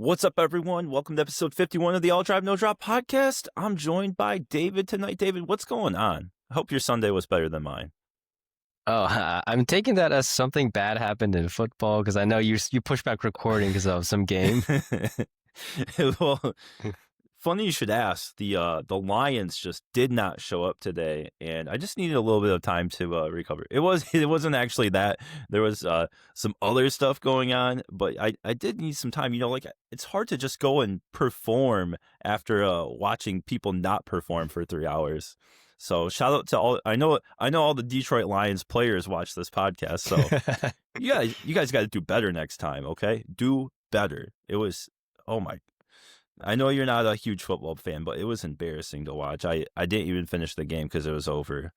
What's up, everyone? Welcome to episode 51 of the AllDriveNoDrop podcast. I'm joined by David tonight. David, what's going on? I hope your Sunday was better than mine. Oh, I'm taking that as something bad happened in football because I know you pushed back recording because of some game. Well, funny you should ask. The Lions just did not show up today, and I just needed a little bit of time to recover. It wasn't actually that. There was some other stuff going on, but I did need some time. Like it's hard to just go and perform after watching people not perform for 3 hours. So shout out to all. I know all the Detroit Lions players watch this podcast. So you guys got to do better next time. Okay, do better. It was I know you're not a huge football fan, but it was embarrassing to watch. I didn't even finish the game because it was over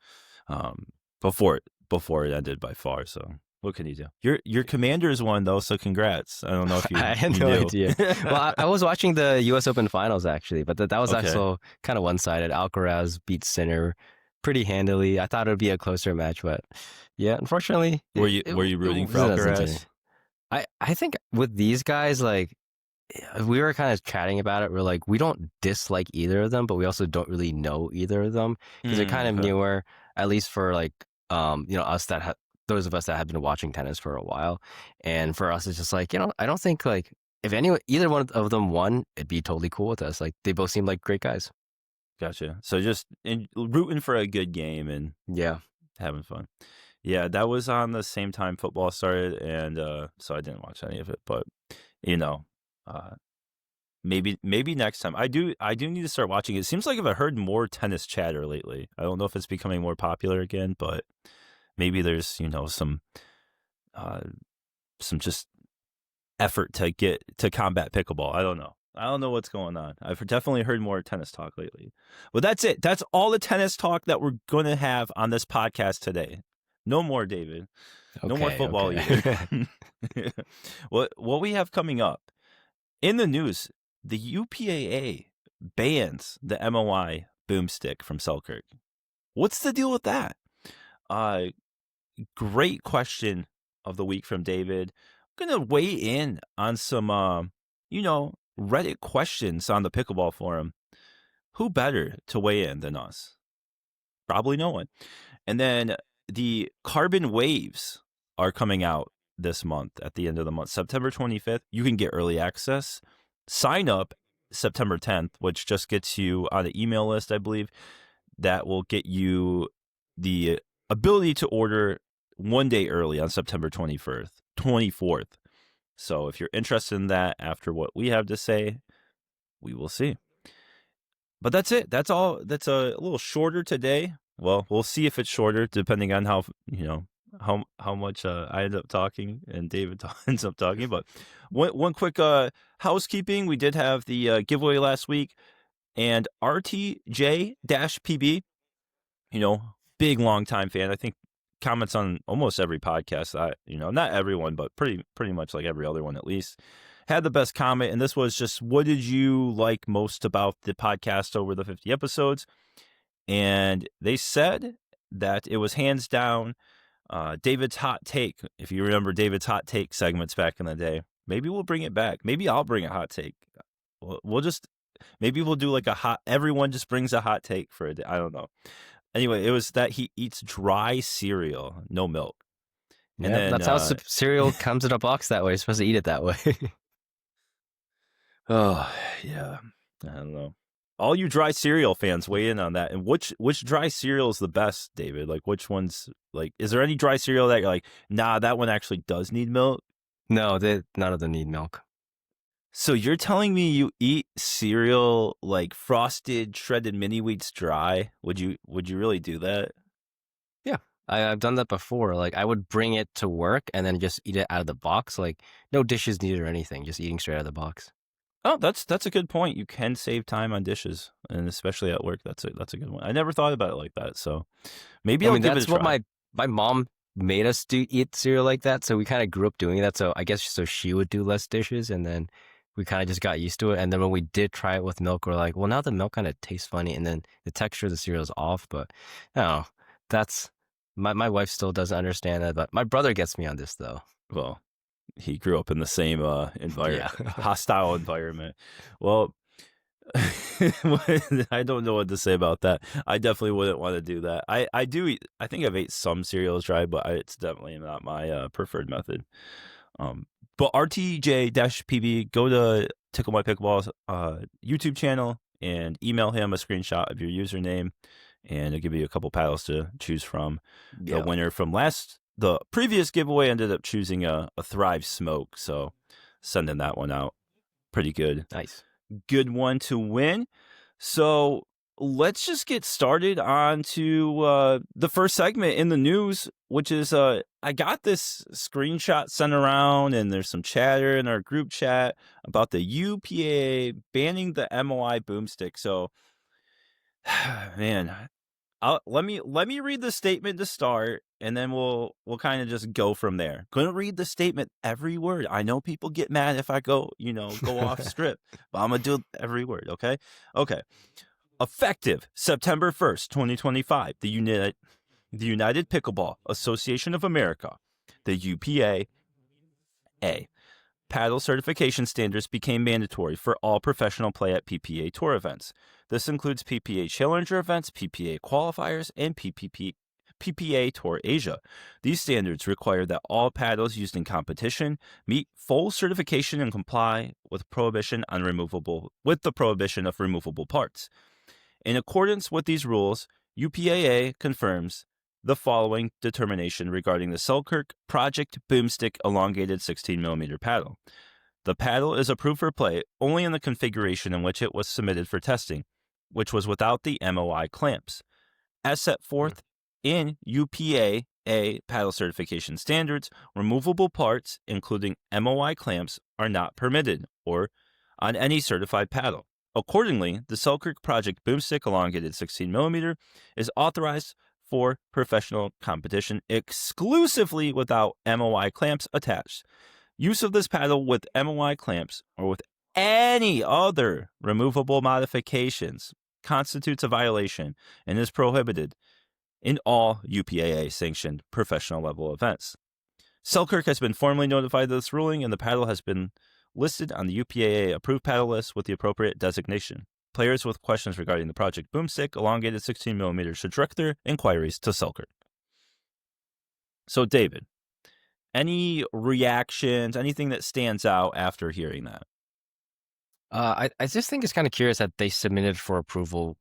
before it ended by far. So what can you do? Your Commanders won though, so congrats. I don't know if you. I had no idea. Well, I was watching the U.S. Open Finals actually, but that was also kind of one-sided. Alcaraz beat Sinner pretty handily. I thought it would be a closer match, but yeah, unfortunately. Were you rooting for Alcaraz? I think with these guys, like, we were kind of chatting about it. We're like, we don't dislike either of them, but we also don't really know either of them because they're kind of newer, at least for like, us those of us that have been watching tennis for a while. And for us, it's just like, I don't think like if either one of them won, it'd be totally cool with us. Like they both seem like great guys. Gotcha. So just rooting for a good game and having fun. Yeah, that was on the same time football started, and so I didn't watch any of it. But maybe next time. I do need to start watching it. It seems like I've heard more tennis chatter lately. I don't know if it's becoming more popular again, but maybe there's some just effort to combat pickleball. I don't know what's going on. I've definitely heard more tennis talk lately. Well, that's it. That's all the tennis talk that we're going to have on this podcast today. No more, David. No more football either. What we have coming up in the news, the UPA-A bans the MOI Boomstick from Selkirk. What's the deal with that? Great question of the week from David. I'm going to weigh in on some, Reddit questions on the Pickleball forum. Who better to weigh in than us? Probably no one. And then the CRBN Waves are coming out this month at the end of the month, September 25th. You can get early access. Sign up September 10th, which just gets you on the email list, I believe. That will get you the ability to order one day early on September 24th. So if you're interested in that after what we have to say, we will see. But that's it. That's all. That's a little shorter today. Well, we'll see if it's shorter depending on how much I end up talking and David ends up talking. But one quick housekeeping. We did have the giveaway last week, and RTJ-PB, big long time fan. I think comments on almost every podcast. Not everyone, but pretty much like every other one at least. Had the best comment, and this was just, what did you like most about the podcast over the 50 episodes? And they said that it was hands down David's hot take. If you remember David's hot take segments back in the day, maybe we'll bring it back. Maybe I'll bring a hot take. Maybe we'll do like everyone just brings a hot take for a day. I don't know. Anyway, it was that he eats dry cereal, no milk. And then, that's how cereal comes in a box that way. You're supposed to eat it that way. Oh, yeah. I don't know. All you dry cereal fans weigh in on that. And which dry cereal is the best, David? Like, which one's, like, is there any dry cereal that you're like, nah, that one actually does need milk? No, none of them need milk. So you're telling me you eat cereal like Frosted shredded mini wheats dry? Would you really do that? Yeah, I've done that before. Like, I would bring it to work and then just eat it out of the box. Like, no dishes needed or anything, just eating straight out of the box. Oh, that's a good point. You can save time on dishes, and especially at work. That's a good one. I never thought about it like that. So maybe I'll give it a try. That's what my mom made us eat cereal like that. So we kind of grew up doing that. So I guess so she would do less dishes, and then we kind of just got used to it. And then when we did try it with milk, we're like, well, now the milk kind of tastes funny, and then the texture of the cereal is off. But no, that's my wife still doesn't understand that. But my brother gets me on this though. Well, he grew up in the same Yeah. hostile environment. Well, I don't know what to say about that. I definitely wouldn't want to do that. I do eat, I think I've ate some cereals dry, but it's definitely not my preferred method. But RTJ-PB, go to Tickle My Pickleball's YouTube channel and email him a screenshot of your username, and it'll give you a couple paddles to choose from. The Yeah. winner from the previous giveaway ended up choosing a Thrive Smoke, so sending that one out. Pretty good. Nice. Good one to win. So let's just get started on to the first segment in the news, which is I got this screenshot sent around, and there's some chatter in our group chat about the UPA banning the MOI boomstick. So, man, let me read the statement to start, and then we'll kind of just go from there. Gonna read the statement every word. I know people get mad if I go off script, but I'm gonna do every word. Okay. Effective September 1st, 2025, the United Pickleball Association of America, the UPA-A, paddle certification standards became mandatory for all professional play at PPA Tour events. This includes PPA Challenger events, PPA qualifiers, and PPA Tour Asia. These standards require that all paddles used in competition meet full certification and comply with the prohibition of removable parts. In accordance with these rules, UPA-A confirms the following determination regarding the Selkirk Project Boomstick elongated 16mm paddle. The paddle is approved for play only in the configuration in which it was submitted for testing, which was without the MOI clamps. As set forth in UPA-A paddle certification standards, removable parts, including MOI clamps, are not permitted or on any certified paddle. Accordingly, the Selkirk Project Boomstick elongated 16mm is authorized for professional competition exclusively without MOI clamps attached. Use of this paddle with MOI clamps or with any other removable modifications constitutes a violation and is prohibited in all UPA-A sanctioned professional level events. Selkirk has been formally notified of this ruling, and the paddle has been listed on the UPA-A approved paddle list with the appropriate designation. Players with questions regarding the Project Boomstick elongated 16mm should direct their inquiries to Selkirk. So, David, any reactions, anything that stands out after hearing that? I just think it's kind of curious that they submitted for approval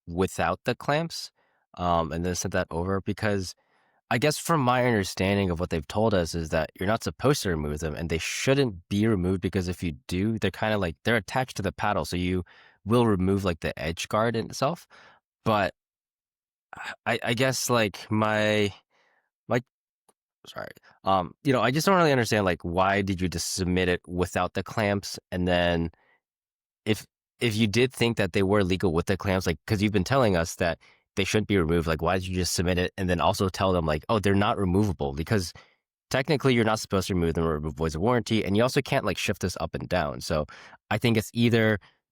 without the clamps, and then sent that over, because I guess from my understanding of what they've told us is that you're not supposed to remove them, and they shouldn't be removed, because if you do, they're kind of like they're attached to the paddle, so you will remove like the edge guard in itself. But I guess like my sorry, I just don't really understand, like, why did you just submit it without the clamps, and then if you did think that they were legal with the clamps, like, because you've been telling us that they shouldn't be removed, like, why did you just submit it and then also tell them, like, oh, they're not removable? Because technically you're not supposed to remove them or void of warranty, and you also can't like shift this up and down. So I think it's you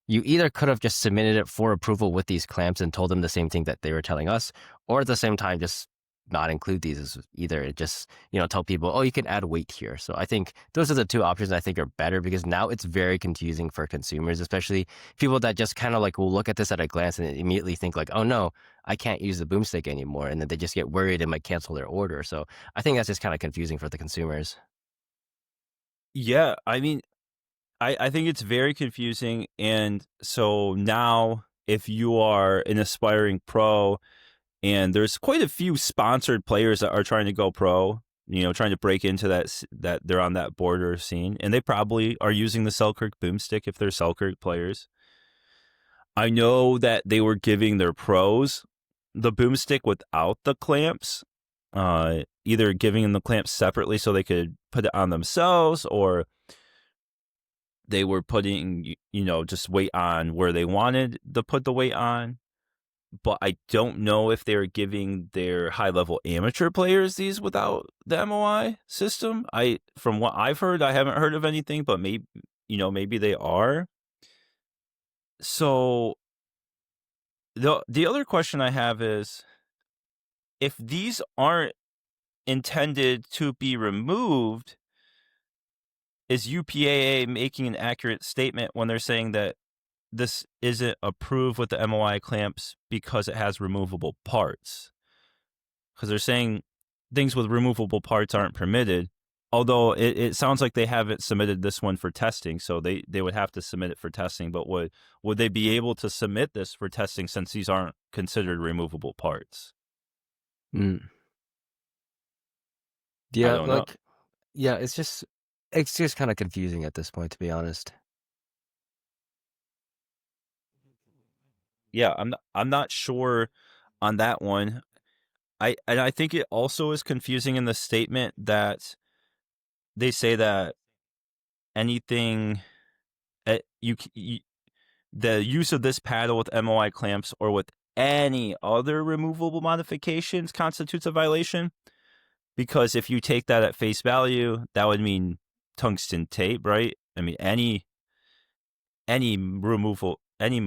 either could have just submitted it for approval with these clamps and told them the same thing that they were telling us, or at the same time just not include these as either. Just tell people, oh, you can add weight here. So I think those are the two options I think are better, because now it's very confusing for consumers, especially people that just kind of like will look at this at a glance and immediately think like, oh no, I can't use the boomstick anymore, and then they just get worried and might cancel their order. So I think that's just kind of confusing for the consumers. Yeah, I mean, I think it's very confusing. And so now, if you are an aspiring pro, and there's quite a few sponsored players that are trying to go pro, trying to break into that they're on that border scene, and they probably are using the Selkirk Boomstick if they're Selkirk players. I know that they were giving their pros the Boomstick without the clamps, either giving them the clamps separately so they could put it on themselves, or they were putting, just weight on where they wanted to put the weight on. But I don't know if they're giving their high-level amateur players these without the MOI system. From what I've heard, I haven't heard of anything, but maybe they are. So the other question I have is, if these aren't intended to be removed, is UPA-A making an accurate statement when they're saying that this isn't approved with the MOI clamps because it has removable parts? Because they're saying things with removable parts aren't permitted. Although it sounds like they haven't submitted this one for testing, so they would have to submit it for testing. But would they be able to submit this for testing since these aren't considered removable parts? Mm. I Yeah, don't know. yeah, it's just kind of confusing at this point, to be honest. Yeah, I'm not sure on that one. I think it also is confusing in the statement that they say that anything the use of this paddle with MOI clamps or with any other removable modifications constitutes a violation, because if you take that at face value, that would mean tungsten tape, right? I mean, any removal, any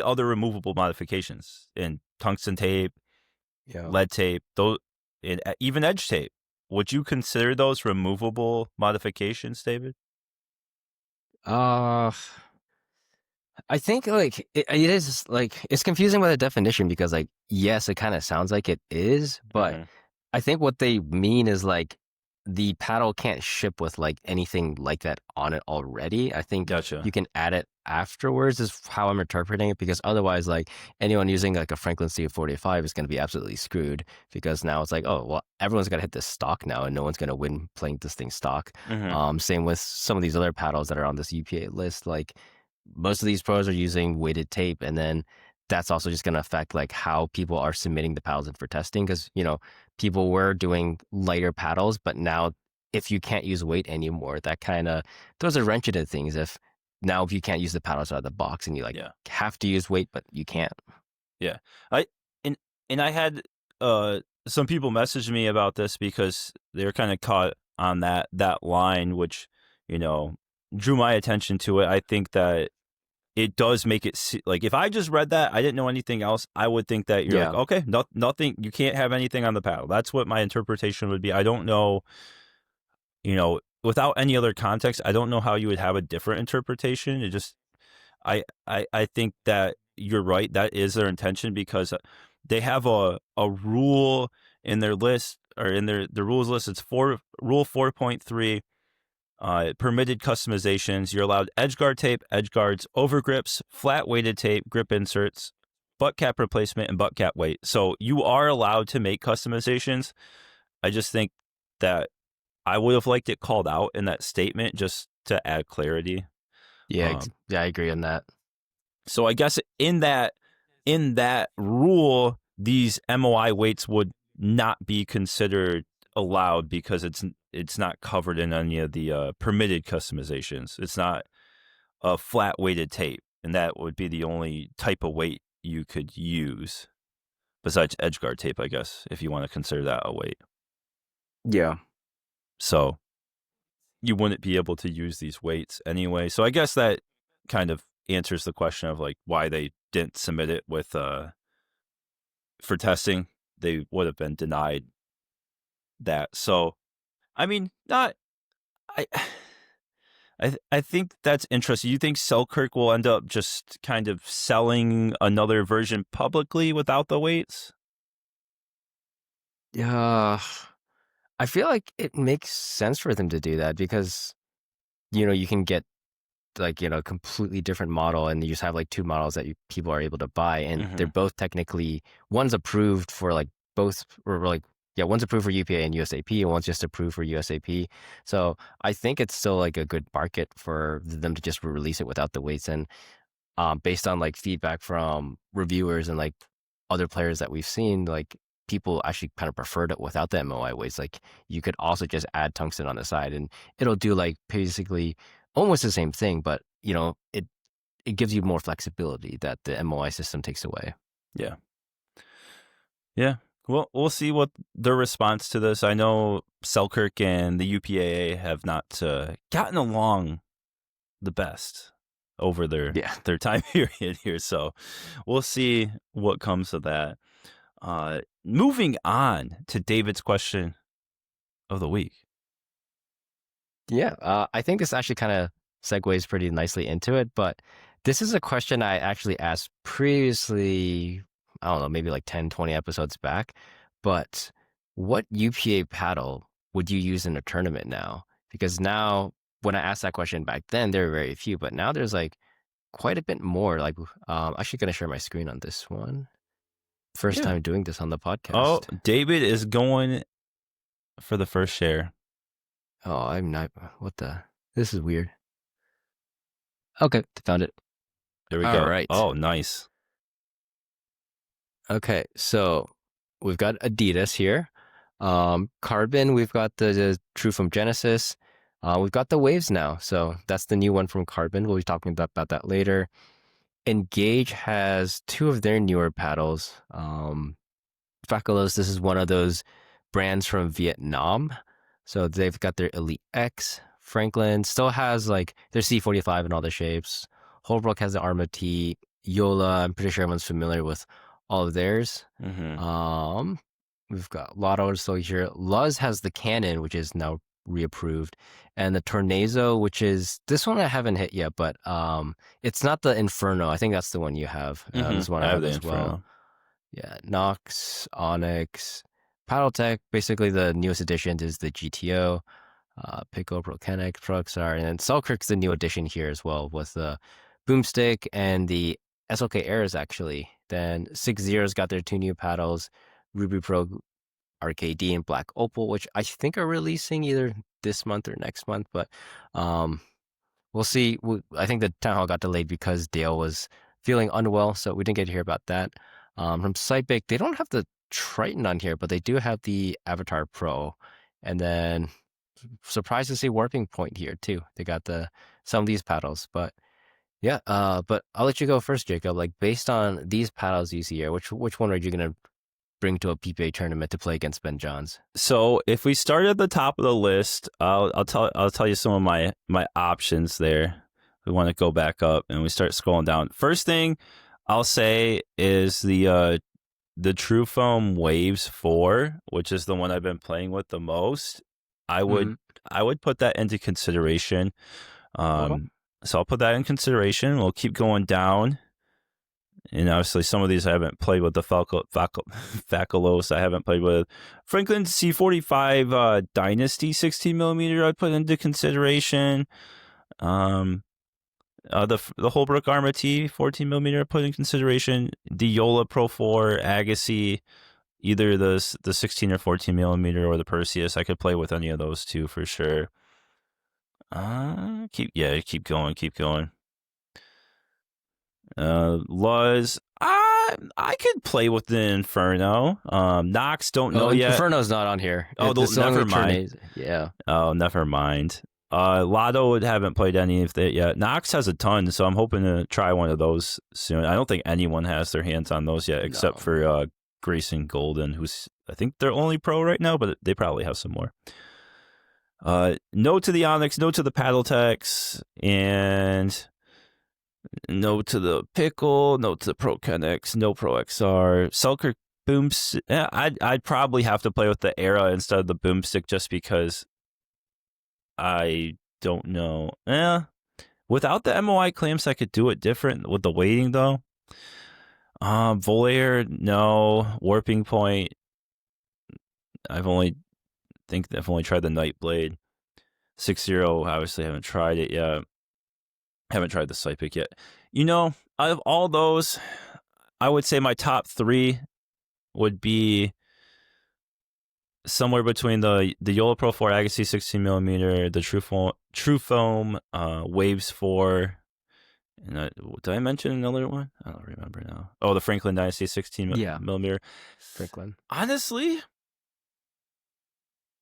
other removable modifications in tungsten tape, Yeah. lead tape, those, and even edge tape. Would you consider those removable modifications, David? Uh, I think it is it's confusing by the definition because yes, it kind of sounds like it is, but Mm-hmm. I think what they mean is the paddle can't ship with anything like that on it already. I think Gotcha. you can add it afterwards is how I'm interpreting it, because otherwise anyone using a Franklin C45 is going to be absolutely screwed, because now it's oh well, everyone's got to hit this stock now and no one's going to win playing this thing stock. Mm-hmm. Same with some of these other paddles that are on this UPA list. Most of these pros are using weighted tape, and then that's also just going to affect how people are submitting the paddles in for testing, because people were doing lighter paddles, but now if you can't use weight anymore, that kind of throws a wrench into things. If you can't use the paddles out of the box and you Yeah. have to use weight, but you can't. Yeah. I and I had some people message me about this because they were kind of caught on that line, which, drew my attention to it. I think that it does make it like, if I just read that, I didn't know anything else, I would think that you're like, Yeah. okay, nothing, you can't have anything on the paddle. That's what my interpretation would be. I don't know, without any other context, I don't know how you would have a different interpretation. It just, I think that you're right. That is their intention, because they have a rule in their list, or in the rules list. It's rule 4.3. Permitted customizations. You're allowed edge guard tape, edge guards, over grips, flat weighted tape, grip inserts, butt cap replacement, and butt cap weight. So you are allowed to make customizations. I just think that I would have liked it called out in that statement just to add clarity. Yeah, yeah, I agree on that. So I guess in that rule, these MOI weights would not be considered allowed because it's not covered in any of the permitted customizations. It's not a flat weighted tape, and that would be the only type of weight you could use besides edge guard tape, I guess, if you want to consider that a weight. Yeah. So you wouldn't be able to use these weights anyway. So I guess that kind of answers the question of why they didn't submit it with for testing. They would have been denied that. So I mean, not I I think that's interesting. You think Selkirk will end up just kind of selling another version publicly without the weights? Yeah. I feel like it makes sense for them to do that because, you can get completely different model, and you just have two models that people are able to buy, and they're both technically, one's approved for both, or yeah, one's approved for UPA and USAP, and one's just approved for USAP. So I think it's still a good market for them to just release it without the weights. And based on feedback from reviewers and other players that we've seen, people actually kind of preferred it without the MOI weights. You could also just add tungsten on the side, and it'll do basically almost the same thing, but it gives you more flexibility that the MOI system takes away. Yeah. Yeah. Well, we'll see what their response to this. I know Selkirk and the UPA-A have not gotten along the best over their time period here. So we'll see what comes of that. Moving on to David's question of the week. Yeah, I think this actually kind of segues pretty nicely into it, but this is a question I actually asked previously, I don't know, maybe like 10, 20 episodes back. But what UPA paddle would you use in a tournament now? Because now, when I asked that question back then, there were very few, but now there's like quite a bit more. Like, actually going to share my screen on this one. First Yeah. time doing this on the Oh, podcast. David is going for the first share. Oh, I'm not. What the? This is weird. Okay, found it. There we All go. right. Oh, nice. Okay, so we've got Adidas here. Carbon, we've got the TruFoam Genesis. We've got the Waves now, so that's the new one from Carbon. We'll be talking about that later. Engage has two of their newer paddles. Pickle's, this is one of those brands from Vietnam. So they've got their Elite X. Franklin still has like their C45 and all the shapes. Holbrook has the Arma T. Yola, I'm pretty sure everyone's familiar with all of theirs. Mm-hmm. We've got Lotto still here. Luz has the Cannon, which is now reapproved, and the Tornado, which is this one I haven't hit yet, but it's not the Inferno. I think that's the one you have. This is one I I have have the as well. Inferno. Yeah, Nox, Onyx, Paddletech. Basically, the newest addition is the GTO, Pickle, Volcanic, Proxar, and then Selkirk's the new addition here as well with the Boomstick and the SLK Airs actually. Then 6-Zero's got their two new paddles, Ruby Pro RKD and Black Opal, which I think are releasing either this month or next month, but um, we'll see. I think the town hall got delayed because Dale was feeling unwell, so we didn't get to hear about that. From Cybic, they don't have the Triton on here, but they do have the Avatar Pro, and then surprised to see Warping Point here too. They got some of these paddles, but yeah. But I'll let you go first, Jacob. Like based on these paddles you see here, which one are you gonna bring to a PPA tournament to play against Ben Johns? So if we start at the top of the list, I'll tell you some of my options there. We want to go back up and we start scrolling down. First thing I'll say is the TruFoam Waves 4, which is the one I've been playing with the most. I would Mhm. I would put that into consideration. Okay. So I'll put that in consideration. We'll keep going down. And obviously, some of these I haven't played with. The Faculos I haven't played with. Franklin C45 Dynasty 16 millimeter I'd put into consideration. The Holbrook Arma T 14 millimeter I put in consideration. The Yola Pro 4 Agassi, either the 16 or 14 millimeter or the Perseus. I could play with any of those two for sure. Keep going. Luz, I could play with the Inferno. Nox, don't know Oh, yet. Inferno's not on here. Oh, It's never only mind. Tornado. Yeah. Oh, never mind. Lotto haven't played any of that yet. Nox has a ton, so I'm hoping to try one of those soon. I don't think anyone has their hands on those yet, except No. for Grayson Golden, who's I think they're only pro right now, but they probably have some more. No to the Onyx, no to the Paddletechs, and no to the Pickle, no to the Pro Kennex, no Pro XR. Selkirk Booms. Yeah, I'd probably have to play with the Era instead of the Boomstick just because I don't know. Without the MOI clamps, I could do it different with the weighting though. Volair, no. Warping Point. I've only tried the Nightblade. 6-0, obviously haven't tried it yet. Haven't tried the Psychic yet. Out of all those, I would say my top 3 would be somewhere between the Yola Pro 4 Agassi 16 millimeter, the TruFoam Waves 4. And did I mention another one? I don't remember now. Oh, the Franklin Dynasty 16 Yeah. millimeter. Franklin. Honestly,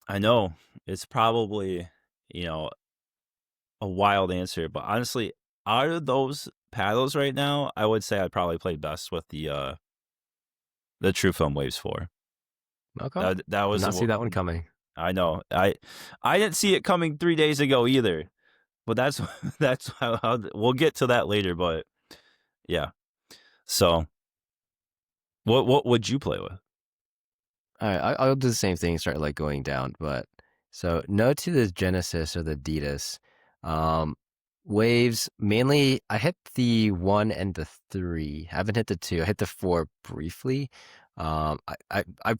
I know it's probably a wild answer, but honestly, out of those paddles right now, I would say I'd probably play best with the TruFoam Waves 4. Okay. That Did was not see that one coming. I know. I didn't see it coming 3 days ago either. But that's that's how we'll get to that later, but yeah. So, what would you play with? All right, I'll do the same thing. Start like going down, but So no to the Genesis or the Adidas. Waves, mainly, I hit the 1 and the 3. I haven't hit the 2. I hit the 4 briefly. I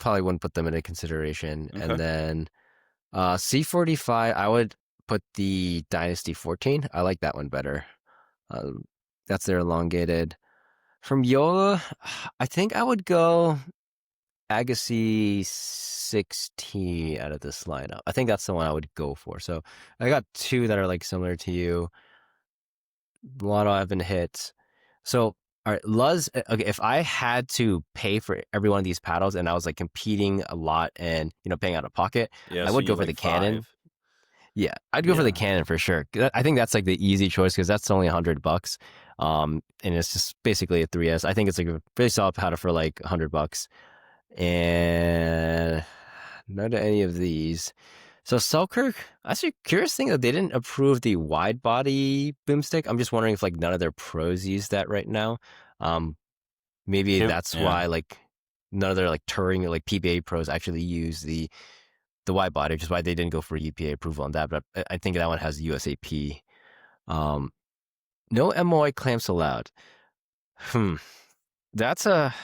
probably wouldn't put them into consideration. Okay. And then C45, I would put the Dynasty 14. I like that one better. That's their elongated. From Yola, I think I would go Agassi 16 out of this lineup. I think that's the one I would go for. So I got two that are like similar to you. A lot I haven't hit. So all right, Luz. Okay, if I had to pay for every one of these paddles and I was like competing a lot and paying out of pocket, Yeah, I so would you go for like the Canon. 5. Yeah, I'd go for the Yeah. Canon for sure. I think that's like the easy choice because that's only $100. And it's just basically a 3S. I think it's like a really solid paddle for like $100. And not to any of these. So Selkirk, actually curious thing that they didn't approve the wide body boomstick. I'm just wondering if like none of their pros use that right now. Maybe that's Yeah. why like none of their like touring or like PBA pros actually use the wide body, which is why they didn't go for UPA approval on that. But I think that one has USAP. No MOI clamps allowed. That's a.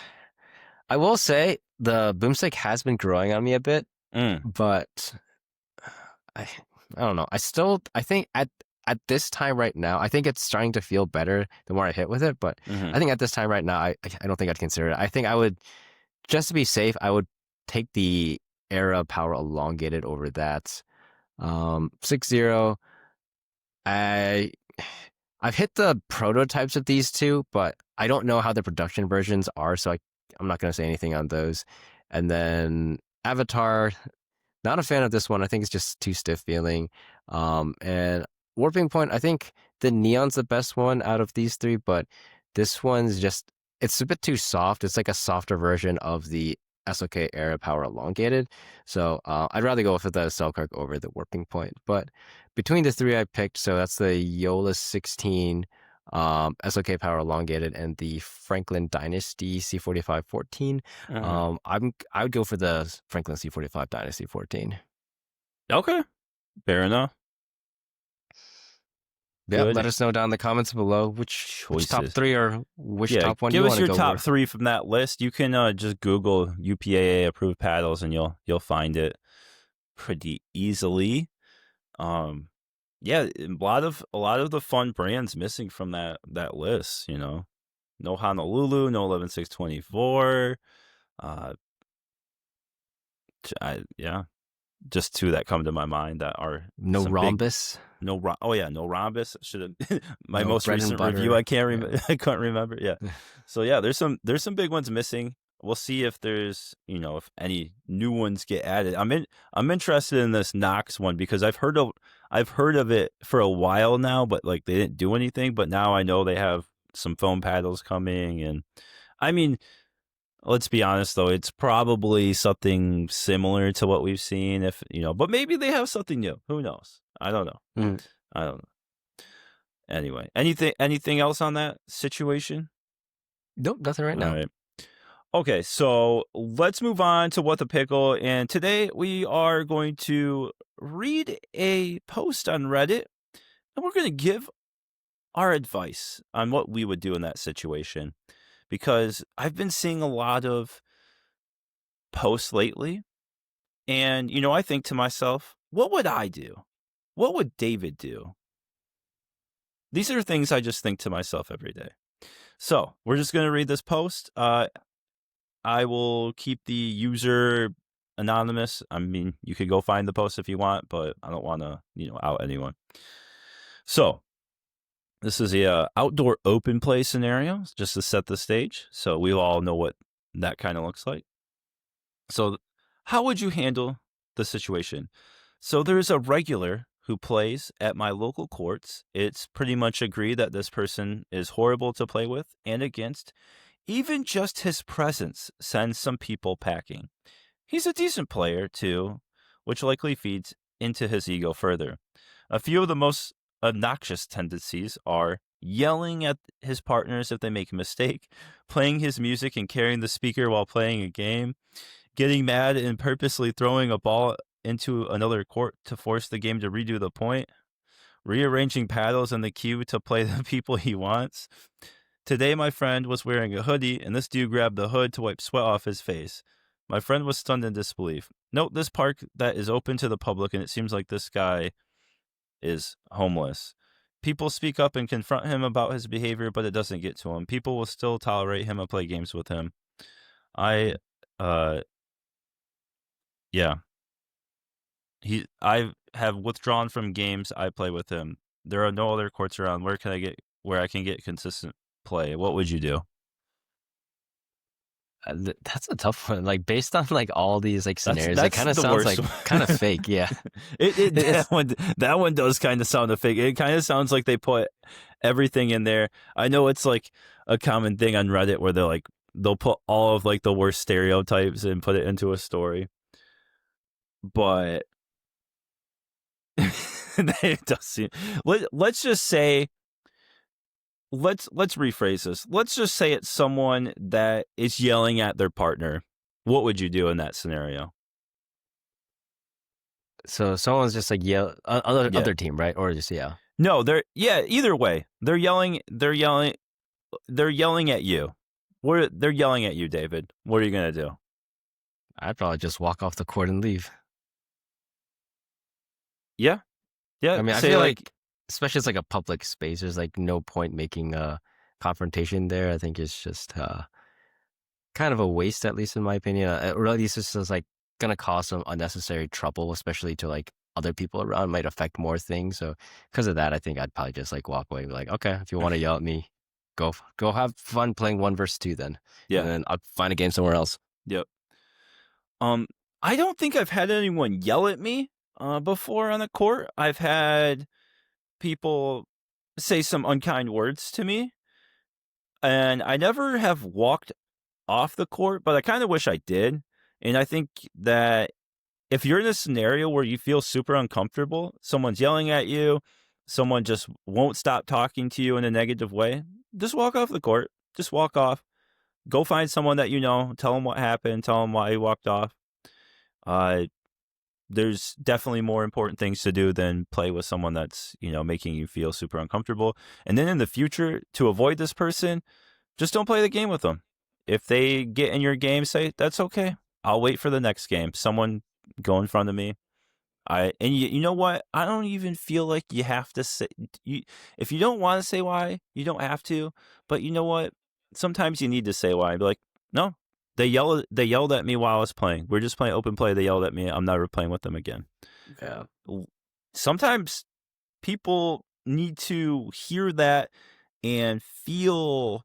I will say the boomstick has been growing on me a bit, but I don't know. I think at this time right now, I think it's starting to feel better the more I hit with it. But I think at this time right now, I don't think I'd consider it. I think I would, just to be safe, I would take the Era Power Elongated over that. 6-0. I've hit the prototypes of these two, but I don't know how the production versions are, so I'm not going to say anything on those. And then Avatar, not a fan of this one. I think it's just too stiff feeling. And Warping Point, I think the Neon's the best one out of these three, but this one's just, it's a bit too soft. It's like a softer version of the SOK Era Power Elongated. So I'd rather go with the Selkirk over the Warping Point. But between the three I picked, so that's the Yola 16 SOK Power Elongated and the Franklin Dynasty C45 14. I would go for the Franklin C45 Dynasty 14. Okay, fair enough. Yeah, Good. let us know down in the comments below which top three or which top one you want to go. Give us your top 3 from that list. You can just Google UPA-A approved paddles and you'll find it pretty easily. Yeah, a lot of the fun brands missing from that list. No Honolulu, no 11624. Yeah, just 2 that come to my mind that are no Rhombus. No Rhombus. Should have my No most recent review. I couldn't remember. Yeah. So yeah, there's some big ones missing. We'll see if there's if any new ones get added. I'm interested in this Knox one because I've heard of it for a while now, but like they didn't do anything. But now I know they have some foam paddles coming, and I mean, let's be honest though, it's probably something similar to what we've seen. If but maybe they have something new. Who knows? I don't know. I don't know. Anyway, anything else on that situation? Nope, nothing right now. All right. Okay, so let's move on to What the Pickle. And today we are going to read a post on Reddit, and we're going to give our advice on what we would do in that situation. Because I've been seeing a lot of posts lately, and I think to myself, what would I do? What would David do? These are things I just think to myself every day. So we're just going to read this post. I will keep the user anonymous. I mean, you could go find the post if you want, but I don't want to, out anyone. So this is a outdoor open play scenario, just to set the stage, so we all know what that kind of looks like. So how would you handle the situation? So there's a regular who plays at my local courts. It's pretty much agreed that this person is horrible to play with and against. Even just his presence sends some people packing. He's a decent player, too, which likely feeds into his ego further. A few of the most obnoxious tendencies are yelling at his partners if they make a mistake, playing his music and carrying the speaker while playing a game, getting mad and purposely throwing a ball into another court to force the game to redo the point, rearranging paddles in the queue to play the people he wants. Today, my friend was wearing a hoodie, and this dude grabbed the hood to wipe sweat off his face. My friend was stunned in disbelief. Note this park that is open to the public, and it seems like this guy is homeless. People speak up and confront him about his behavior, but it doesn't get to him. People will still tolerate him and play games with him. I have withdrawn from games I play with him. There are no other courts around. Where I can get consistent play? What would you do? That's a tough one. Like based on like all these like scenarios, That's it kind of the sounds worst like one. kind of fake. Yeah, that one does kind of sound fake. It kind of sounds like they put everything in there. I know it's like a common thing on Reddit where they'll put all of like the worst stereotypes and put it into a story. But it does seem. Let's just say. Let's rephrase this. Let's just say it's someone that is yelling at their partner. What would you do in that scenario? So someone's just like other team, right? Or just No, either way. They're yelling at you. They're yelling at you, David. What are you gonna do? I'd probably just walk off the court and leave. Yeah. I mean, I feel like especially it's like a public space, there's like no point making a confrontation there. I think it's just kind of a waste, at least in my opinion. Or at least it's just like gonna cause some unnecessary trouble, especially to like other people around. Might affect more things. So because of that, I think I'd probably just like walk away and be like, okay, if you want to yell at me, go have fun playing 1 versus 2 then. Yeah. And then I'll find a game somewhere else. Yep. I don't think I've had anyone yell at me before on the court. I've had people say some unkind words to me, and I never have walked off the court, but I kind of wish I did. And I think that if you're in a scenario where you feel super uncomfortable, someone's yelling at you, someone just won't stop talking to you in a negative way, just walk off the court. Just walk off. Go find someone that you know, tell them what happened, tell them why you walked off. There's definitely more important things to do than play with someone that's, making you feel super uncomfortable. And then in the future, to avoid this person, just don't play the game with them. If they get in your game, say, that's okay. I'll wait for the next game. Someone go in front of me. You know what? I don't even feel like you have to say, if you don't want to say why, you don't have to. But you know what? Sometimes you need to say why. Be like, no, they yelled at me while I was playing. We're just playing open play. They yelled at me. I'm never playing with them again. Yeah. Sometimes people need to hear that and feel,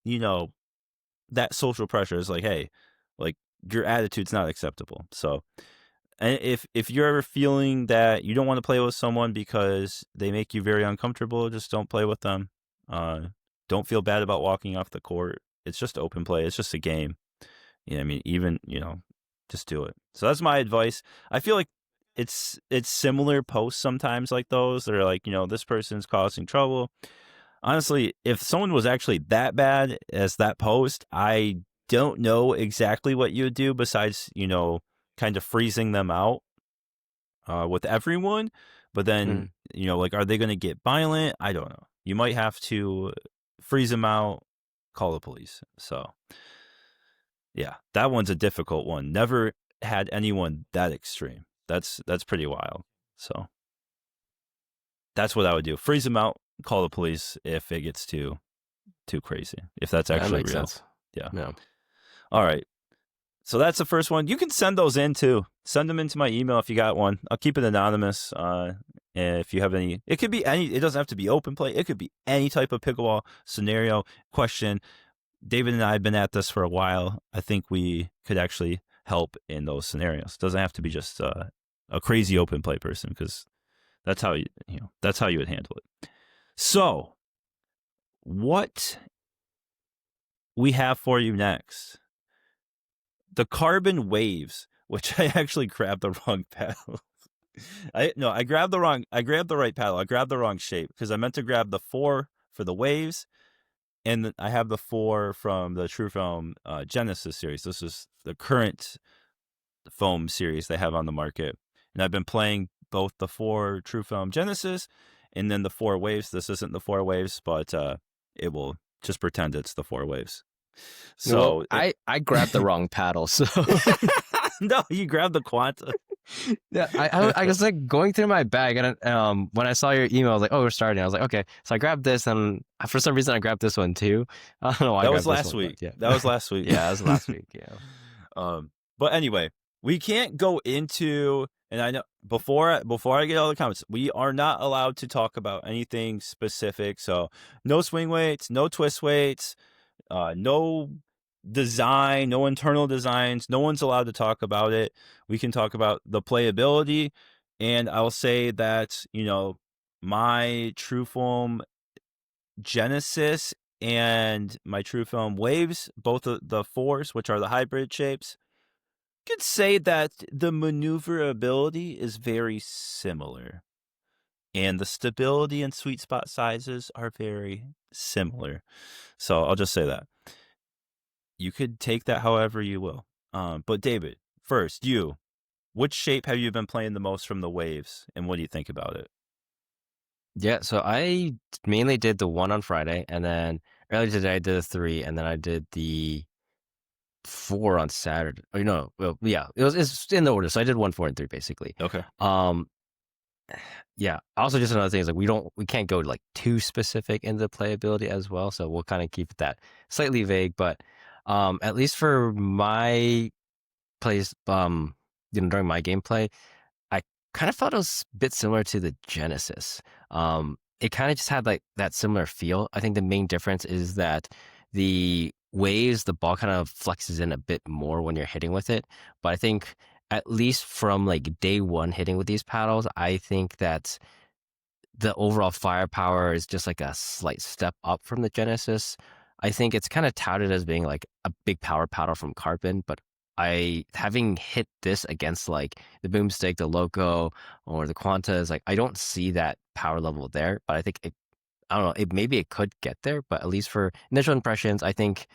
that social pressure is like, hey, like your attitude's not acceptable. So, and if you're ever feeling that you don't want to play with someone because they make you very uncomfortable, just don't play with them. Don't feel bad about walking off the court. It's just open play. It's just a game. Just do it. So that's my advice. I feel like it's similar posts sometimes like those. They're like, this person's causing trouble. Honestly, if someone was actually that bad as that post, I don't know exactly what you would do besides, kind of freezing them out with everyone. But then, are they going to get violent? I don't know. You might have to freeze them out, call the police. So, yeah, that one's a difficult one. Never had anyone that extreme. That's pretty wild. So, that's what I would do. Freeze them out, call the police if it gets too crazy. If that's actually real. Sense. Yeah. All right. So that's the first one. You can send those in too. Send them into my email if you got one. I'll keep it anonymous. And if you have any, it could be any. It doesn't have to be open play. It could be any type of pickleball scenario question. David and I have been at this for a while. I think we could actually help in those scenarios. It doesn't have to be just a crazy open play person, because that's how that's how you would handle it. So, what we have for you next? The Carbon Waves, which I actually grabbed the wrong paddle. I grabbed the right paddle. I grabbed the wrong shape because I meant to grab the 4 for the Waves, and I have the 4 from the TruFoam Genesis series. This is the current foam series they have on the market. And I've been playing both the 4 TruFoam Genesis and then the 4 Waves. This isn't the 4 Waves, but it will just pretend it's the 4 Waves. Well, So I grabbed the wrong paddle, so no, you grabbed the Quanta. yeah, I was like going through my bag, and when I saw your email, I was like, oh, we're starting. I was like, okay, so I grabbed this, and for some reason, I grabbed this one too. I don't know why I That was grabbed this last one, week. but yeah, That was last week. yeah, that was last week. Yeah. But anyway, we can't go into, and I know before I get all the comments, we are not allowed to talk about anything specific. So no swing weights, no twist weights, no design, no internal designs. No one's allowed to talk about it. We can talk about the playability, and I'll say that my TruFoam Genesis and my TruFoam Waves, both of the 4s, which are the hybrid shapes, could say that the maneuverability is very similar. And the stability and sweet spot sizes are very similar. So I'll just say that. You could take that however you will. But David, first, which shape have you been playing the most from the Waves, and what do you think about it? Yeah, so I mainly did the 1 on Friday, and then earlier today I did the 3, and then I did the 4 on Saturday. Or no, well, yeah, it's in the order. So I did 1, 4, and 3 basically. Okay. Yeah. Also, just another thing is like we can't go like too specific into playability as well. So we'll kind of keep that slightly vague. But at least for my plays, during my gameplay, I kind of felt it was a bit similar to the Genesis. It kind of just had like that similar feel. I think the main difference is that the waves, the ball kind of flexes in a bit more when you're hitting with it. But I think at least from like day one hitting with these paddles, I think that the overall firepower is just like a slight step up from the Genesis. I think it's kind of touted as being like a big power paddle from Carbon, but I having hit this against like the Boomstick, the Loco, or the Quanta is like I don't see that power level there. But I think I don't know, maybe it could get there, but at least for initial impressions, I think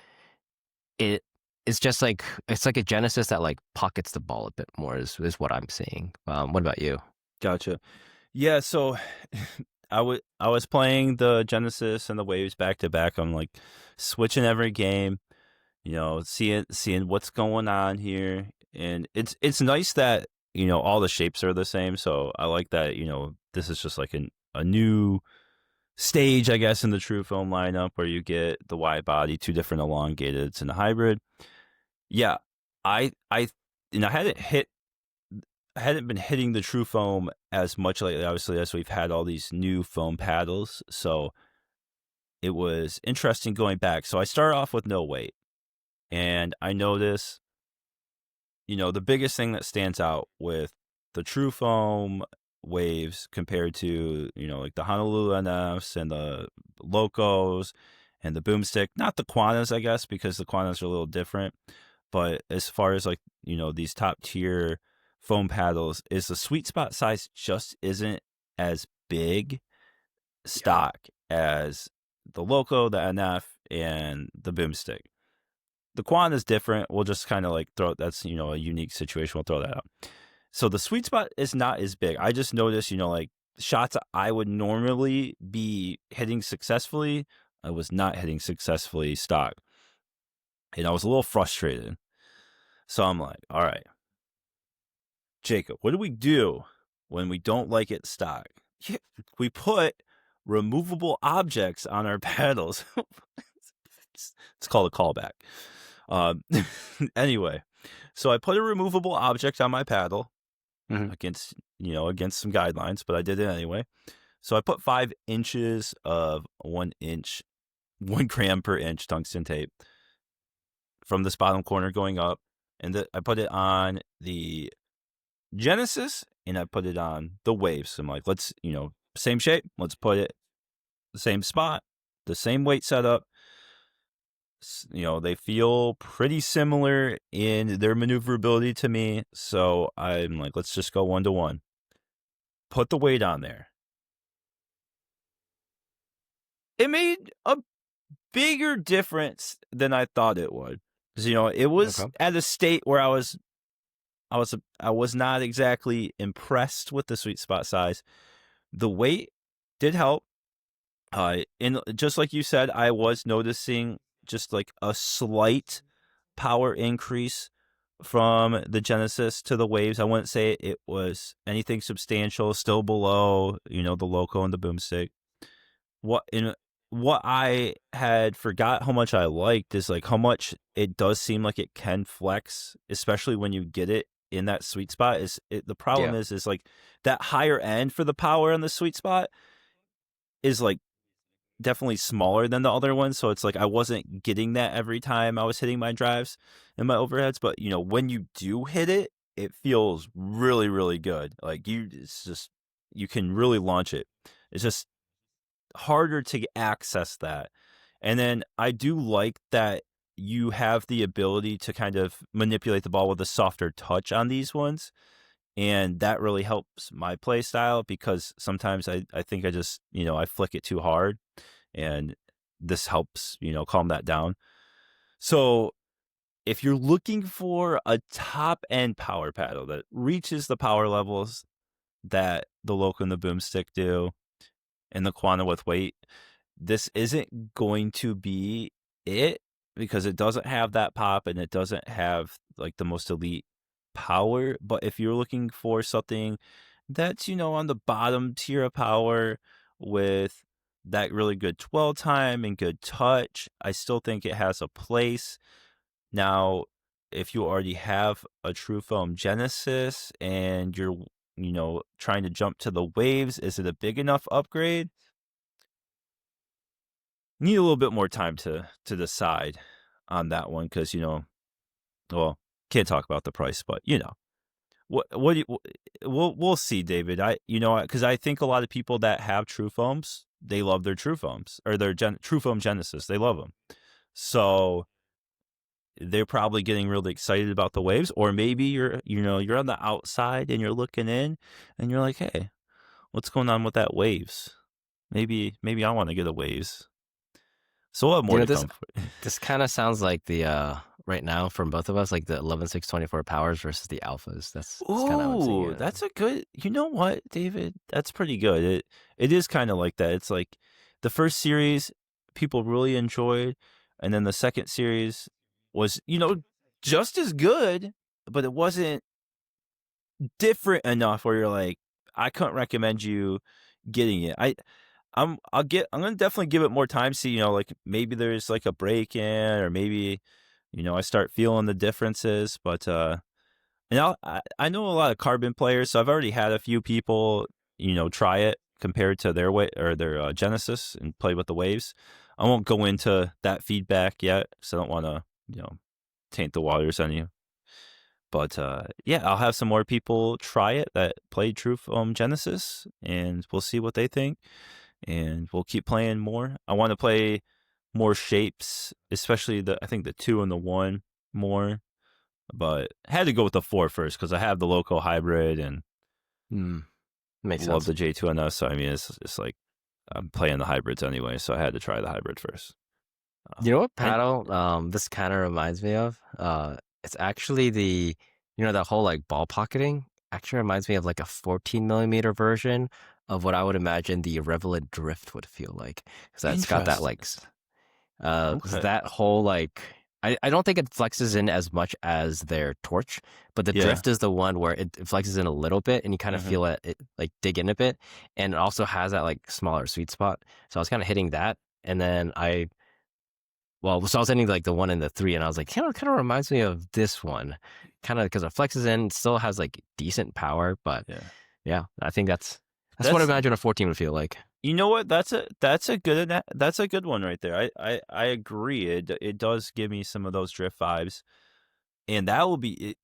it's just like it's like a Genesis that like pockets the ball a bit more is what I'm seeing. What about you? Gotcha. Yeah, so I was playing the Genesis and the Waves back to back. I'm like switching every game, seeing what's going on here, and it's nice that all the shapes are the same. So I like that this is just like a new stage, I guess, in the TruFoam lineup where you get the wide body, 2 different elongated, and a hybrid. Yeah, I hadn't been hitting the TruFoam as much lately, obviously, as we've had all these new foam paddles. So it was interesting going back. So I started off with no weight, and I notice, the biggest thing that stands out with the TruFoam Waves compared to, like the Honolulu NFs and the Locos and the Boomstick, not the Quantas, I guess, because the Quantas are a little different. But as far as like, these top tier foam paddles, is the sweet spot size just isn't as big stock as the Loco, the NF, and the Boomstick. The Quan is different. We'll just kind of like that's, a unique situation. We'll throw that out. So the sweet spot is not as big. I just noticed, like shots I would normally be hitting successfully, I was not hitting successfully stock. And I was a little frustrated. So I'm like, all right, Jacob, what do we do when we don't like it stock? We put removable objects on our paddles. It's called a callback. Anyway, so I put a removable object on my paddle against some guidelines, but I did it anyway. So I put 5 inches of 1 gram per inch tungsten tape from this bottom corner going up, and I put it on the Genesis and I put it on the Waves. So I'm like, let's, same shape, let's put it the same spot, the same weight setup. They feel pretty similar in their maneuverability to me. So I'm like, let's just go 1-to-1. Put the weight on there. It made a bigger difference than I thought it would. Because, it was at a state where I was I was not exactly impressed with the sweet spot size. The weight did help. And just like you said, I was noticing just like a slight power increase from the Genesis to the Waves. I wouldn't say it was anything substantial, still below, the Loco and the Boomstick. What I had forgot how much I liked is like how much it does seem like it can flex, especially when you get it in that sweet spot. The problem Yeah. is like that higher end for the power in the sweet spot is like definitely smaller than the other ones, so it's like I wasn't getting that every time I was hitting my drives and my overheads. But when you do hit it, it feels really, really good. Like you can really launch it. It's just harder to access that. And then I do like that you have the ability to kind of manipulate the ball with a softer touch on these ones. And that really helps my play style because sometimes I think I just, I flick it too hard, and this helps, calm that down. So if you're looking for a top end power paddle that reaches the power levels that the Loco and the Boomstick do and the Quanta with weight, this isn't going to be it because it doesn't have that pop and it doesn't have like the most elite power. But if you're looking for something that's, on the bottom tier of power with that really good dwell time and good touch, I still think it has a place. Now, if you already have a TruFoam Genesis and you're, trying to jump to the Waves, is it a big enough upgrade? Need a little bit more time to decide on that one because, well, can't talk about the price, but what do you, we'll see, David. Because I think a lot of people that have TruFoams, they love their TruFoams or their TruFoam Genesis. They love them. So they're probably getting really excited about the Waves, or maybe you're on the outside and you're looking in and you're like, hey, what's going on with that Waves? Maybe I want to get a Waves. So we'll have more to This come. this kind of sounds like the right now from both of us, like the 11.624 powers versus the alphas. That's kind of how I'm seeing Ooh, it. that's a good. You know what, David? That's pretty good. It is kind of like that. It's like the first series people really enjoyed, and then the second series was, just as good, but it wasn't different enough where you're like, I couldn't recommend you getting it. I'm gonna definitely give it more time. See, like maybe there's like a break in, or maybe, I start feeling the differences, but and I know a lot of carbon players, so I've already had a few people, try it compared to their way or their Genesis and play with the Waves. I won't go into that feedback yet, so I don't want to, taint the waters on you. But yeah, I'll have some more people try it that played TruFoam Genesis, and we'll see what they think, and we'll keep playing more. I want to play more shapes, especially I think the 2 and the 1 more. But I had to go with the 4 first because I have the Loco hybrid and Makes love sense. the J2NS. So, I mean, it's like I'm playing the hybrids anyway, so I had to try the hybrid first. You know what And paddle this kind of reminds me of? It's actually that whole like ball pocketing actually reminds me of like a 14 millimeter version of what I would imagine the Irrelevant Drift would feel like. Because that's got that interesting. like Okay. that whole like I don't think it flexes in as much as their torch, but the Yeah. drift is the one where it flexes in a little bit and you kind of Hmm. feel it like dig in a bit, and it also has that like smaller sweet spot. So I was kind of hitting that, and then so I was hitting like the 1 and the 3, and I was like, kind of reminds me of this one, kind of because it flexes in, still has like decent power, but Yeah. yeah, I think that's what I That's imagine a 14 would feel like. what that's a good one right there. I agree. It does give me some of those drift vibes, and that will be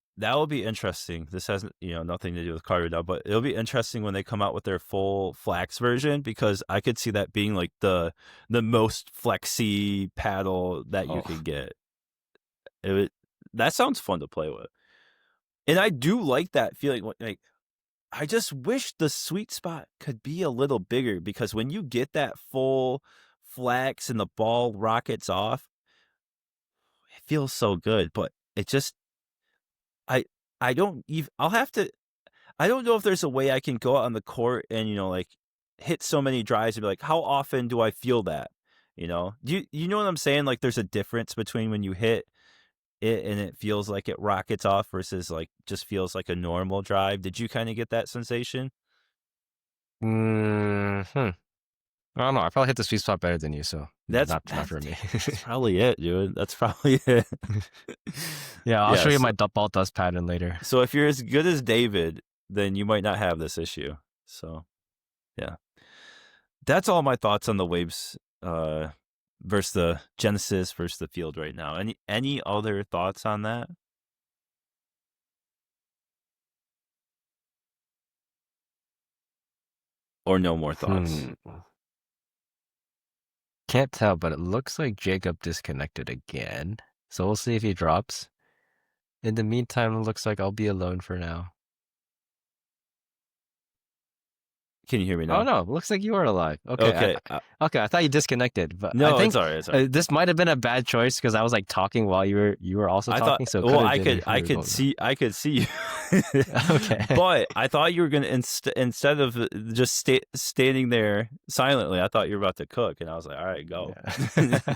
interesting. This has nothing to do with Carter now, but it'll be interesting when they come out with their full flax version because I could see that being like the most flexy paddle that you Oh, could get. That sounds fun to play with, and I do like that feeling. Like I just wish the sweet spot could be a little bigger because when you get that full flex and the ball rockets off, it feels so good. But it just I I don't even. I'll have to. I don't know if there's a way I can go out on the court and like hit so many drives and be like, how often do I feel that? Do you know what I'm saying? Like, there's a difference between when you hit it and it feels like it rockets off versus like just feels like a normal drive. Did you kind of get that sensation? I don't know. I probably hit the sweet spot better than you, so That's not for me. that's probably it, dude. That's probably it. Yeah, I'll show you so, my ball dust pattern later. So if you're as good as David, then you might not have this issue. So yeah, that's all my thoughts on the Waves versus the Genesis versus the Field right now. Any other thoughts on that? Or no more thoughts? Can't tell, but it looks like Jacob disconnected again. So we'll see if he drops. In the meantime, it looks like I'll be alone for now. Can you hear me now? Oh no, it looks like you are alive. Okay. Okay. Okay, I thought you disconnected, but no, I think it's all right. It's all right. This might have been a bad choice because I was like talking while you were also talking. So I could see you. Okay. But I thought you were gonna instead of just standing there silently, I thought you were about to cook, and I was like, all right, go. Yeah.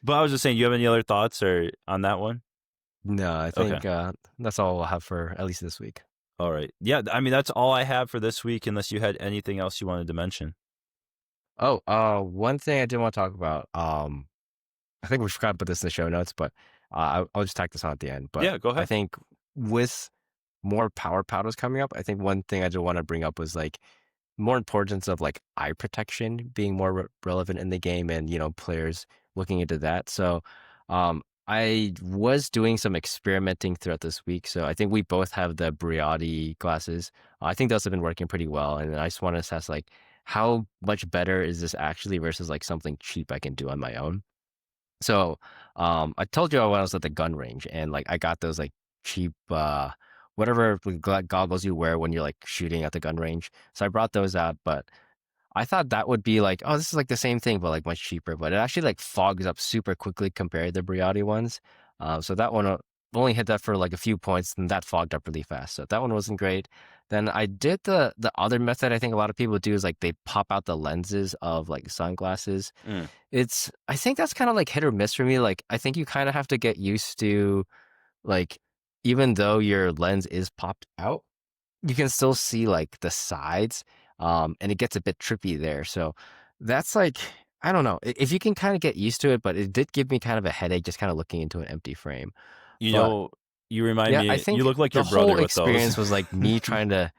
But I was just saying, you have any other thoughts or on that one? No, I think that's all we'll have for at least this week. All right. Yeah, I mean, that's all I have for this week, unless you had anything else you wanted to mention. Oh, one thing I did want to talk about. I think we forgot to put this in the show notes, but I'll just tack this on at the end. But yeah, go ahead. I think with more power paddles coming up, I think one thing I did want to bring up was like more importance of like eye protection being more relevant in the game, and players looking into that. So, I was doing some experimenting throughout this week. So I think we both have the Brioti glasses. I think those have been working pretty well. And I just want to assess like how much better is this actually versus like something cheap I can do on my own. So I told you when I was at the gun range, and like I got those like cheap whatever goggles you wear when you're like shooting at the gun range. So I brought those out, but I thought that would be like, oh, this is like the same thing, but like much cheaper. But it actually like fogs up super quickly compared to the Brioti ones. So that one only hit that for like a few points, and that fogged up really fast. So that one wasn't great. Then I did the other method I think a lot of people do is like they pop out the lenses of like sunglasses. I think that's kind of like hit or miss for me. Like I think you kind of have to get used to like even though your lens is popped out, you can still see like the sides. And it gets a bit trippy there. So that's like, I don't know if you can kind of get used to it, but it did give me kind of a headache just kind of looking into an empty frame. You remind me, I think you look like your brother with those. The whole experience was like me trying to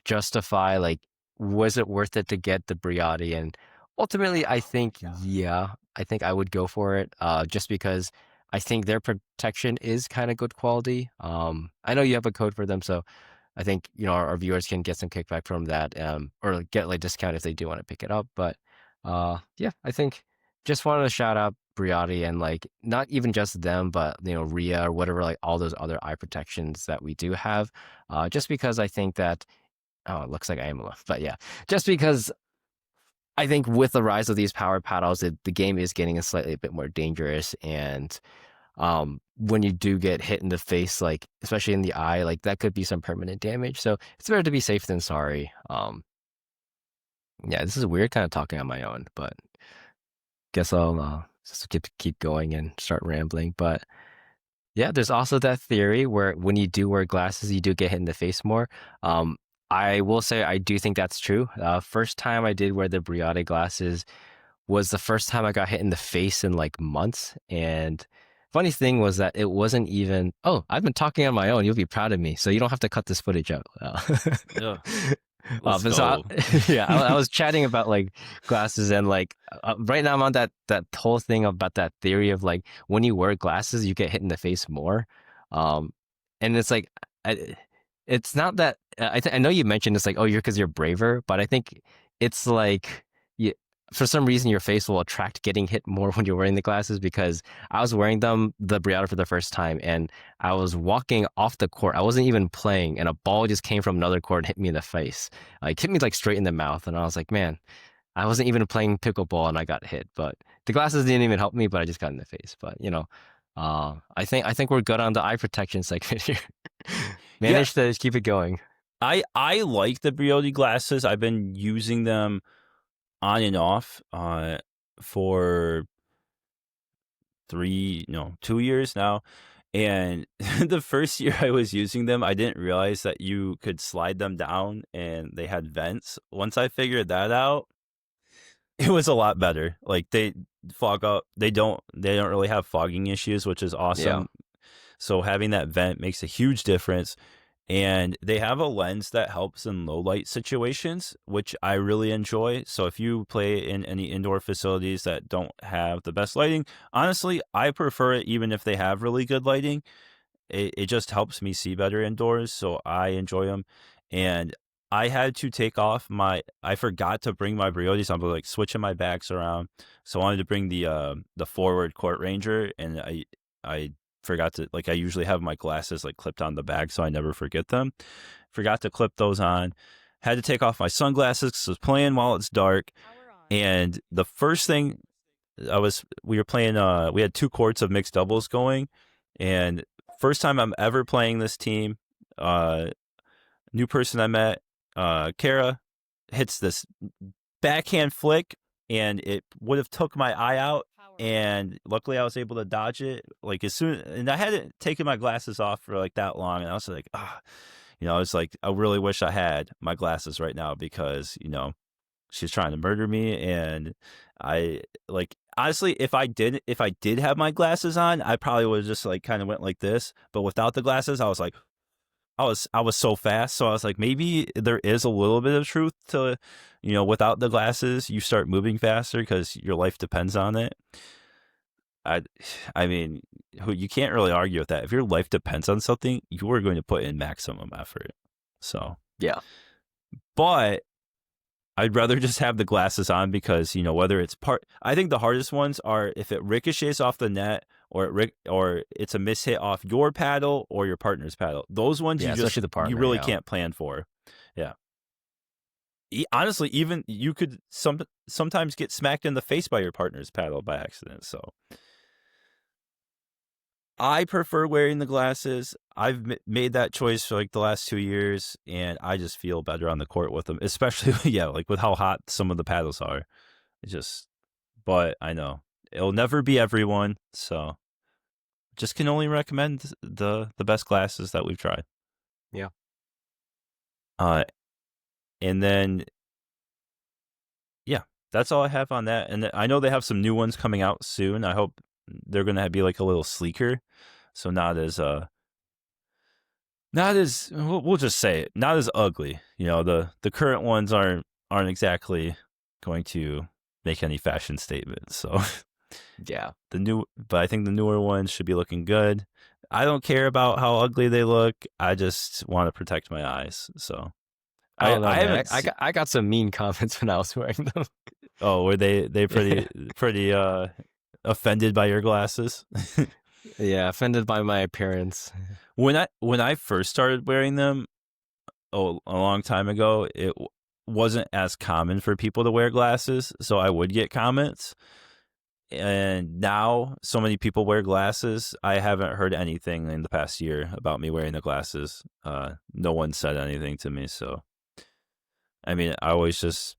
justify, like, was it worth it to get the Brioti? And ultimately, I think, I think I would go for it just because I think their protection is kind of good quality. I know you have a code for them, so I think, our viewers can get some kickback from that, or get like discount if they do want to pick it up. But yeah, I think just wanted to shout out Brioti and like not even just them, but Rhea or whatever, like all those other eye protections that we do have. Just because I think that it looks like I am alone, but yeah, just because I think with the rise of these power paddles, the game is getting a bit more dangerous, and when you do get hit in the face, like especially in the eye, like that could be some permanent damage. So it's better to be safe than sorry. Yeah, this is weird kind of talking on my own, but guess I'll just keep going and start rambling. But yeah, there's also that theory where when you do wear glasses, you do get hit in the face more. I will say I do think that's true. First time I did wear the Brioti glasses was the first time I got hit in the face in like months. And funny thing was that it wasn't even, I've been talking on my own. You'll be proud of me. So you don't have to cut this footage out. Yeah. I was chatting about like glasses, and like right now I'm on that whole thing about that theory of like when you wear glasses, you get hit in the face more. And it's like, it's not that, I know you mentioned it's like, because you're braver, but I think it's like, for some reason your face will attract getting hit more when you're wearing the glasses, because I was wearing the Brioti for the first time, and I was walking off the court. I wasn't even playing, and a ball just came from another court and hit me in the face. Like hit me like straight in the mouth, and I was like, man, I wasn't even playing pickleball and I got hit. But the glasses didn't even help me, but I just got in the face. But I think we're good on the eye protection segment here. Yeah, Managed to keep it going. I like the Brioti glasses. I've been using them on and off for 2 years now. And the first year I was using them, I didn't realize that you could slide them down and they had vents. Once I figured that out, it was a lot better. Like they fog up. They don't really have fogging issues, which is Yeah. awesome. So having that vent makes a huge difference. And they have a lens that helps in low light situations, which I really enjoy. So if you play in any indoor facilities that don't have the best lighting, honestly, I prefer it even if they have really good lighting. It just helps me see better indoors, so I enjoy them. And I had to take off I forgot to bring my Briotis on, but like switching my backs around. So I wanted to bring the forward Court Ranger, and I forgot to, like, I usually have my glasses like clipped on the bag, so I never forget them. Forgot to clip those on. Had to take off my sunglasses because I was playing while it's dark. And the first thing we were playing, we had 2 courts of mixed doubles going, and first time I'm ever playing this team, new person I met, Kara, hits this backhand flick, and it would have took my eye out, and luckily I was able to dodge it. Like as soon, and I hadn't taken my glasses off for like that long, and I was like, I was like, I really wish I had my glasses right now because she's trying to murder me, and I like honestly, if I did have my glasses on, I probably would have just like kind of went like this. But without the glasses, I was like, I was so fast, so I was like, maybe there is a little bit of truth to, without the glasses, you start moving faster because your life depends on it. I, I mean, you can't really argue with that. If your life depends on something, you are going to put in maximum effort. So, Yeah. but I'd rather just have the glasses on because, whether it's I think the hardest ones are if it ricochets off the net or it's a miss hit off your paddle or your partner's paddle. Those ones Yeah, especially the partner. you really Yeah. can't plan for. Yeah. Honestly, even you could sometimes get smacked in the face by your partner's paddle by accident. So I prefer wearing the glasses. I've made that choice for like the last 2 years, and I just feel better on the court with them, especially like with how hot some of the paddles are. But I know it'll never be everyone, so just can only recommend the best glasses that we've tried. Yeah. And then yeah, that's all I have on that. And I know they have some new ones coming out soon. I hope they're gonna be like a little sleeker, so not as we'll just say it, not as ugly. The current ones aren't exactly going to make any fashion statements. So Yeah. but I think the newer ones should be looking good. I don't care about how ugly they look. I just want to protect my eyes. So I don't know, I man. haven't. I got some mean comments when I was wearing them. Oh, were they pretty offended by your glasses? Yeah, offended by my appearance. When I first started wearing them, a long time ago, it wasn't as common for people to wear glasses, so I would get comments. And now so many people wear glasses. I haven't heard anything in the past year about me wearing the glasses. No one said anything to me. So, I mean, I always just,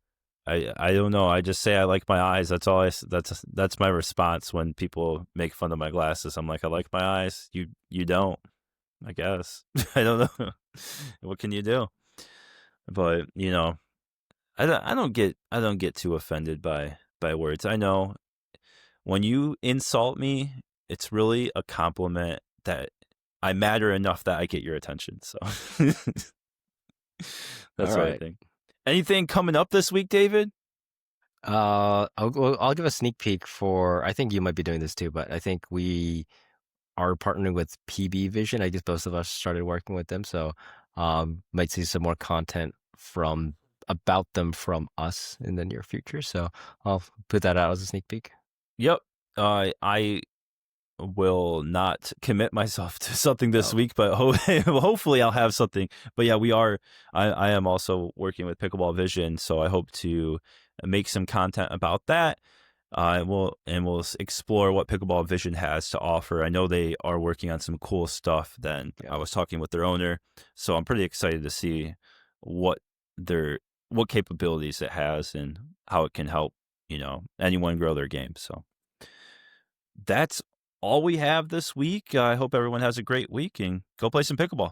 I don't know. I just say I like my eyes. That's all. That's my response when people make fun of my glasses. I'm like, I like my eyes. You don't. I guess. I don't know. What can you do? But I don't get too offended by words. I know when you insult me, it's really a compliment that I matter enough that I get your attention. So that's what I think. Anything coming up this week, David? I'll give a sneak peek for. I think you might be doing this too, but I think we are partnering with PB Vision. I guess both of us started working with them, so might see some more content about them from us in the near future. So I'll put that out as a sneak peek. Yep. I will not commit myself to something this week, but hopefully I'll have something. But yeah, I am also working with Pickleball Vision, so I hope to make some content about that. We'll explore what Pickleball Vision has to offer. I know they are working on some cool stuff. Then Yeah. I was talking with their owner, so I'm pretty excited to see what what capabilities it has and how it can help anyone grow their game. So that's all we have this week. I hope everyone has a great week and go play some pickleball.